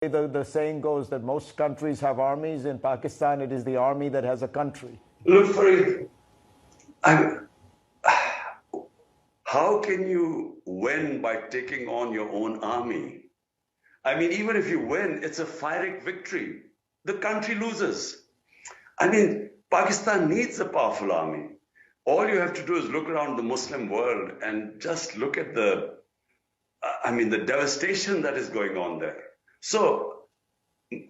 The saying goes that most countries have armies. In Pakistan, it is the army that has a country. Look, Farid, how can you win by taking on your own army? I mean, even if you win, it's a Pyrrhic victory. The country loses. I mean, Pakistan needs a powerful army. All you have to do is look around the Muslim world and just look at the devastation that is going on there. So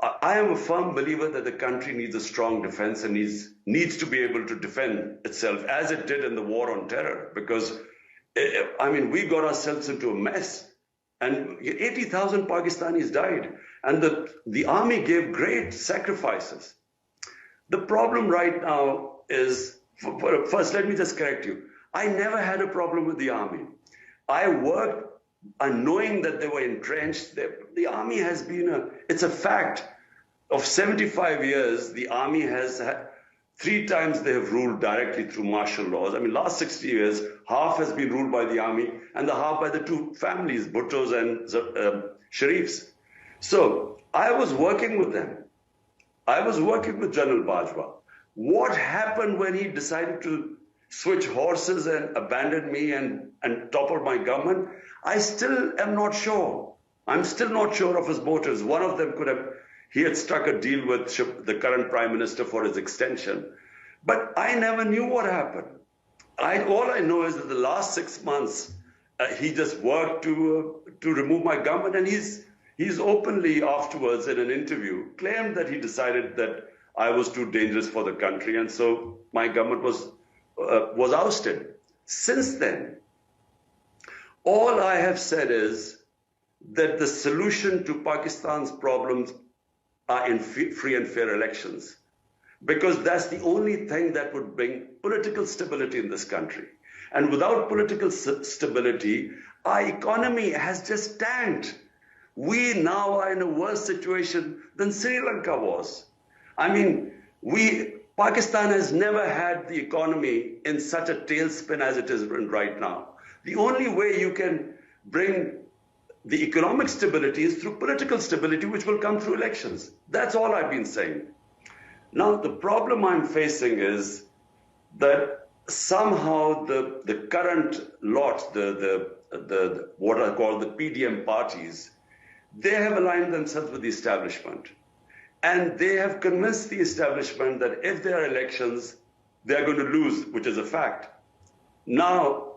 I am a firm believer that the country needs a strong defense and needs to be able to defend itself as it did in the war on terror. Because, we got ourselves into a mess and 80,000 Pakistanis died and the army gave great sacrifices. The problem right now is, first, let me just correct you. I never had a problem with the army. I worked knowing that they were entrenched. The army has been it's a fact of 75 years, the army has had 3 times they have ruled directly through martial laws. I mean, last 60 years, half has been ruled by the army and the half by the 2 families, Bhuttos and Sharifs. So I was working with them. I was working with General Bajwa. What happened when he decided to switch horses and abandon me and topple my government? I still am not sure. I'm still not sure of his motives. One of them he had struck a deal with the current prime minister for his extension. But I never knew what happened. All I know is that the last 6 months, he just worked to remove my government, and he's openly afterwards in an interview claimed that he decided that I was too dangerous for the country, and so my government was ousted. Since then, all I have said is that the solution to Pakistan's problems are in free and fair elections, because that's the only thing that would bring political stability in this country. And without political stability, our economy has just tanked. We now are in a worse situation than Sri Lanka was. I mean, Pakistan has never had the economy in such a tailspin as it is right now. The only way you can bring the economic stability is through political stability, which will come through elections. That's all I've been saying. Now, the problem I'm facing is that somehow the current lot, the what I call the PDM parties, they have aligned themselves with the establishment. And they have convinced the establishment that if there are elections, they are going to lose, which is a fact. Now,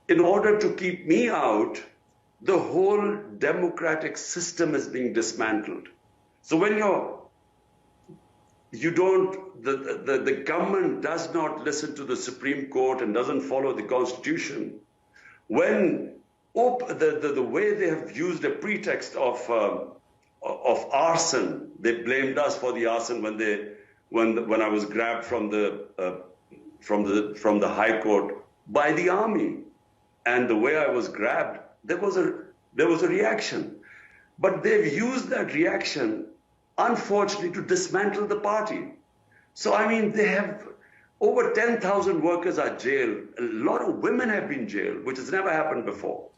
in order to keep me out, the whole democratic system is being dismantled. So when the government does not listen to the Supreme Court and doesn't follow the Constitution, when the way they have used a pretext of arson, they blamed us for the arson when I was grabbed from the High Court by the army, and the way I was grabbed, there was a reaction, but they've used that reaction, unfortunately, to dismantle the party. So I mean, they have over 10,000 workers are jailed. A lot of women have been jailed, which has never happened before.